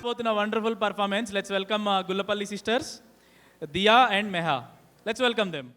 both in a wonderful performance. Let's welcome Gullapalli sisters, Diya and Meha. Let's welcome them.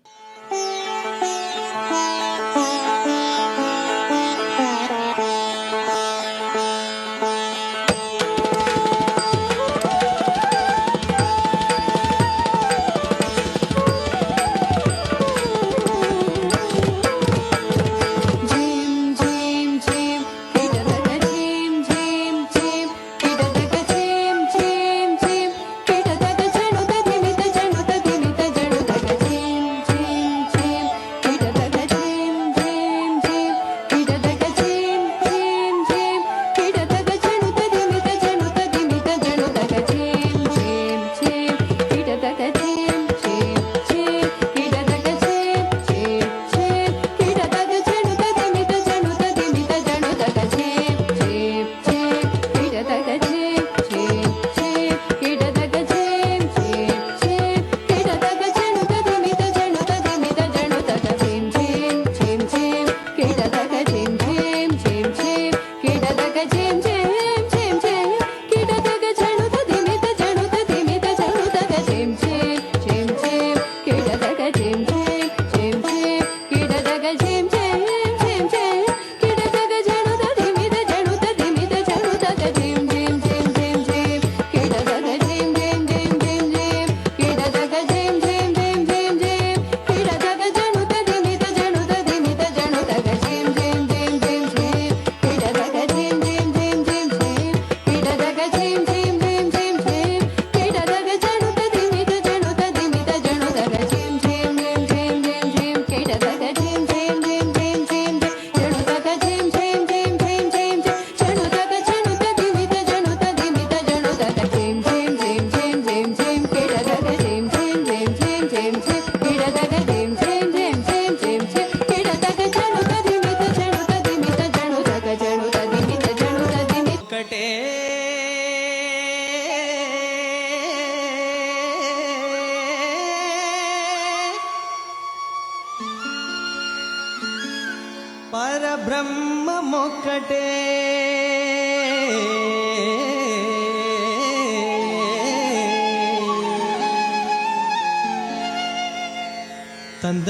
పరబ్రహ్మమొక్కటే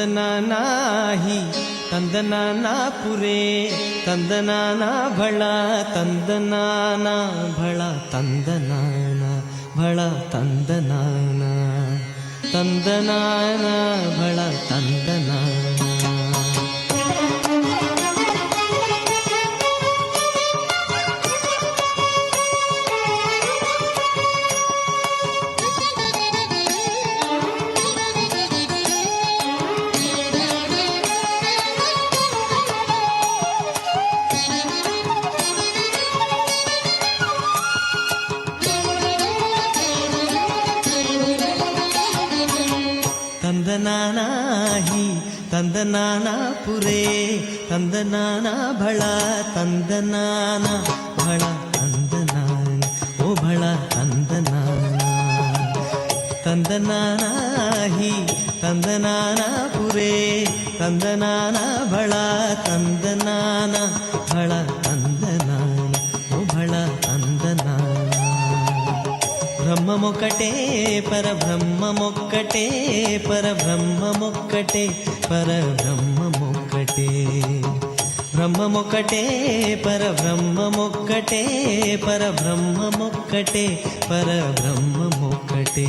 ತಂದನಾನಾಹಿ ತಂದನಾನಾ ಪುರೇ ತಂದನಾನಾ ಭಳ ತಂದನಾನಾ ಭಳ ತಂದನಾನಾ ಭಳ ತಂದನಾನಾ ತಂದನಾನಾ ಭಳ ತಂದನಾನಾ ತಂದನಾನಾಹಿ ತಂದನಾನಾ ಪುರೇ ತಂದನಾನಾ ಭಳ ತಂದನಾನಾ ಭಳ ತಂದನಾನ ಓ ಭಳ ತಂದನಾನಾ ತಂದನಾನಾಹಿ ತಂದನಾನಾ ಪುರೇ ತಂದನಾನಾ ಭಳ ತಂದನಾನಾ ಭಳ ತಂದನಾನ ಓ ಭಳ ತಂದನಾನ బ్రహ్మమొక్కటే పరబ్రహ్మమొక్కటే పరబ్రహ్మమొక్కటే పరబ్రహ్మమొక్కటే బ్రహ్మమొక్కటే పరబ్రహ్మమొక్కటే పరబ్రహ్మమొక్కటే పరబ్రహ్మమొక్కటే